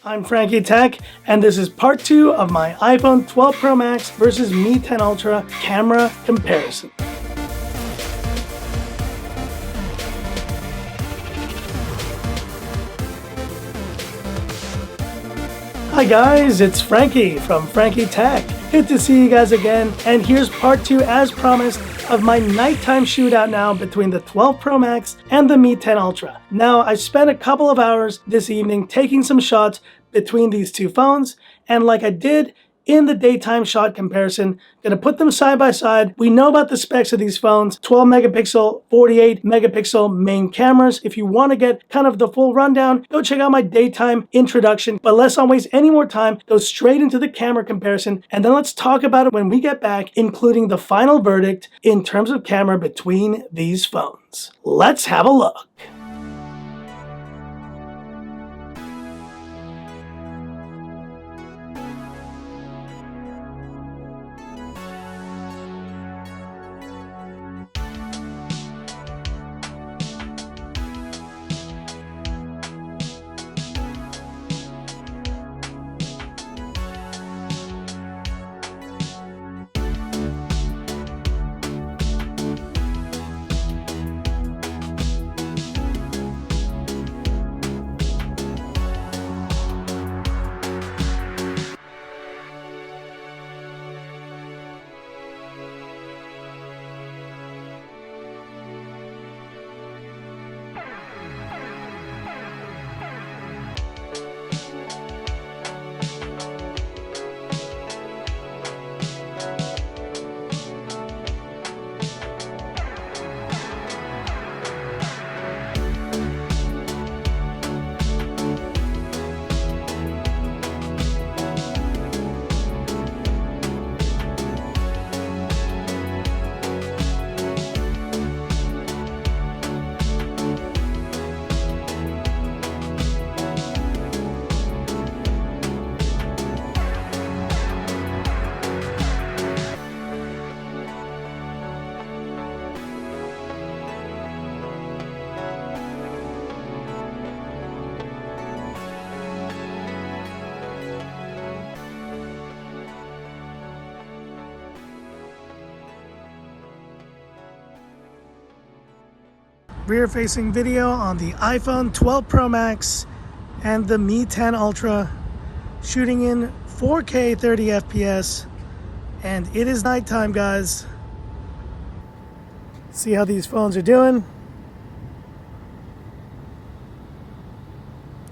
I'm Frankie Tech, and this is part 2 of my iPhone 12 Pro Max versus Mi 10 Ultra camera comparison. Hi guys, it's Frankie from Frankie Tech. Good to see you guys again, and here's part 2 as promised of my nighttime shootout now between the 12 Pro Max and the Mi 10 Ultra. Now, I spent a couple of hours this evening taking some shots between these two phones, and like I did in the daytime shot comparison, gonna put them side by side. We know about the specs of these phones, 12 megapixel, 48 megapixel main cameras. If you wanna get kind of the full rundown, go check out my daytime introduction. But let's not waste any more time, go straight into the camera comparison, and then let's talk about it when we get back, including the final verdict in terms of camera between these phones. Let's have a look. Rear-facing video on the iPhone 12 Pro Max and the Mi 10 Ultra, shooting in 4K 30 FPS, and it is nighttime, guys. See how these phones are doing.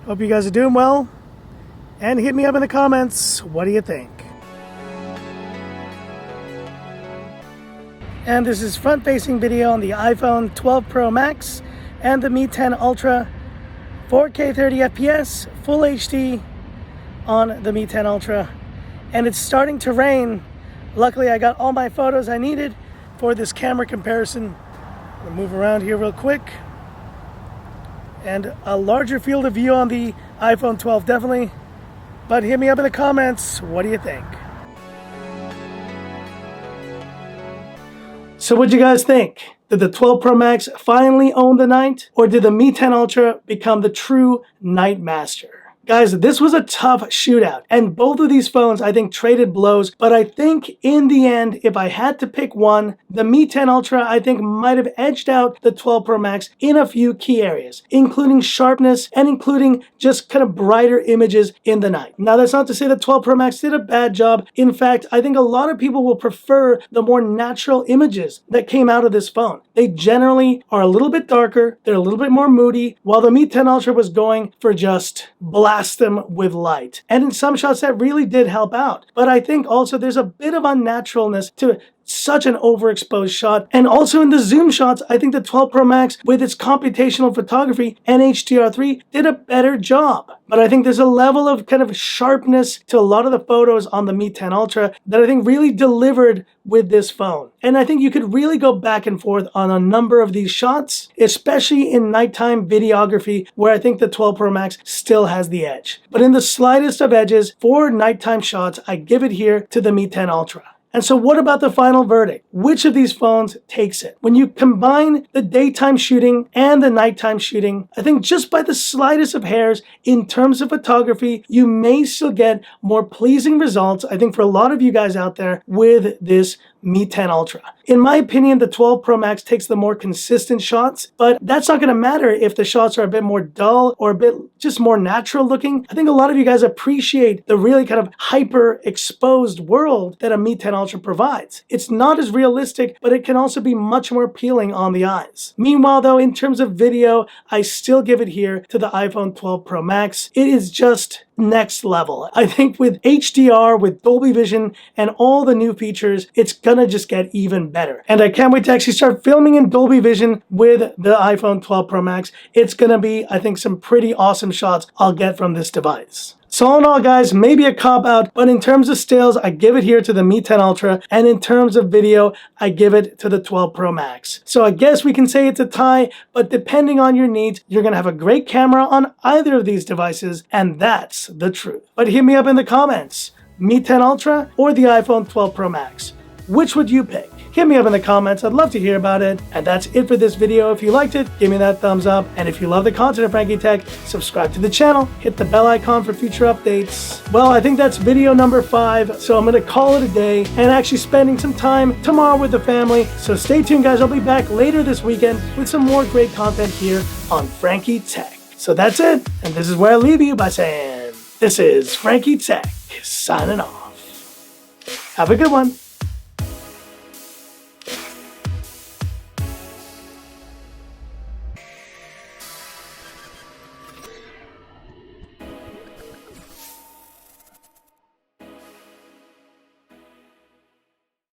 Hope you guys are doing well, and hit me up in the comments. What do you think? And this is front-facing video on the iPhone 12 Pro Max and the Mi 10 Ultra, 4K 30 FPS, Full HD on the Mi 10 Ultra. And it's starting to rain. Luckily, I got all my photos I needed for this camera comparison. I'll move around here real quick. And a larger field of view on the iPhone 12, definitely. But hit me up in the comments. What do you think? So what'd you guys think? Did the 12 Pro Max finally own the night? Or did the Mi 10 Ultra become the true night master? Guys, this was a tough shootout, and both of these phones I think traded blows, but I think in the end, if I had to pick one, the Mi 10 Ultra I think might have edged out the 12 Pro Max in a few key areas, including sharpness and including just kind of brighter images in the night. Now that's not to say the 12 Pro Max did a bad job. In fact, I think a lot of people will prefer the more natural images that came out of this phone. They generally are a little bit darker, they're a little bit more moody, while the Mi 10 Ultra was going for just blast them with light. And in some shots that really did help out. But I think also there's a bit of unnaturalness to such an overexposed shot. And also in the zoom shots, I think the 12 Pro Max with its computational photography and HDR3 did a better job. But I think there's a level of kind of sharpness to a lot of the photos on the Mi 10 Ultra that I think really delivered with this phone. And I think you could really go back and forth on a number of these shots, especially in nighttime videography, where I think the 12 Pro Max still has the edge. But in the slightest of edges for nighttime shots, I give it here to the Mi 10 Ultra. And so what about the final verdict? Which of these phones takes it? When you combine the daytime shooting and the nighttime shooting, I think just by the slightest of hairs in terms of photography, you may still get more pleasing results, I think, for a lot of you guys out there with this Mi 10 Ultra. In my opinion, the 12 Pro Max takes the more consistent shots, but that's not going to matter if the shots are a bit more dull or a bit just more natural looking. I think a lot of you guys appreciate the really kind of hyper exposed world that a Mi 10 Ultra provides. It's not as realistic, but it can also be much more appealing on the eyes. Meanwhile, though, in terms of video, I still give it here to the iPhone 12 Pro Max. It is just next level. I think with HDR, with Dolby Vision, and all the new features, it's gonna just get even better. And I can't wait to actually start filming in Dolby Vision with the iPhone 12 Pro Max. It's gonna be, I think, some pretty awesome shots I'll get from this device. So all in all, guys, maybe a cop-out, but in terms of stills, I give it here to the Mi 10 Ultra, and in terms of video, I give it to the 12 Pro Max. So I guess we can say it's a tie, but depending on your needs, you're gonna have a great camera on either of these devices, and that's the truth. But hit me up in the comments, Mi 10 Ultra or the iPhone 12 Pro Max. Which would you pick? Hit me up in the comments, I'd love to hear about it. And that's it for this video. If you liked it, give me that thumbs up. And if you love the content of Frankie Tech, subscribe to the channel, hit the bell icon for future updates. Well, I think that's video number 5, so I'm gonna call it a day and actually spending some time tomorrow with the family. So stay tuned, guys. I'll be back later this weekend with some more great content here on Frankie Tech. So that's it, and this is where I leave you by saying, this is Frankie Tech signing off. Have a good one.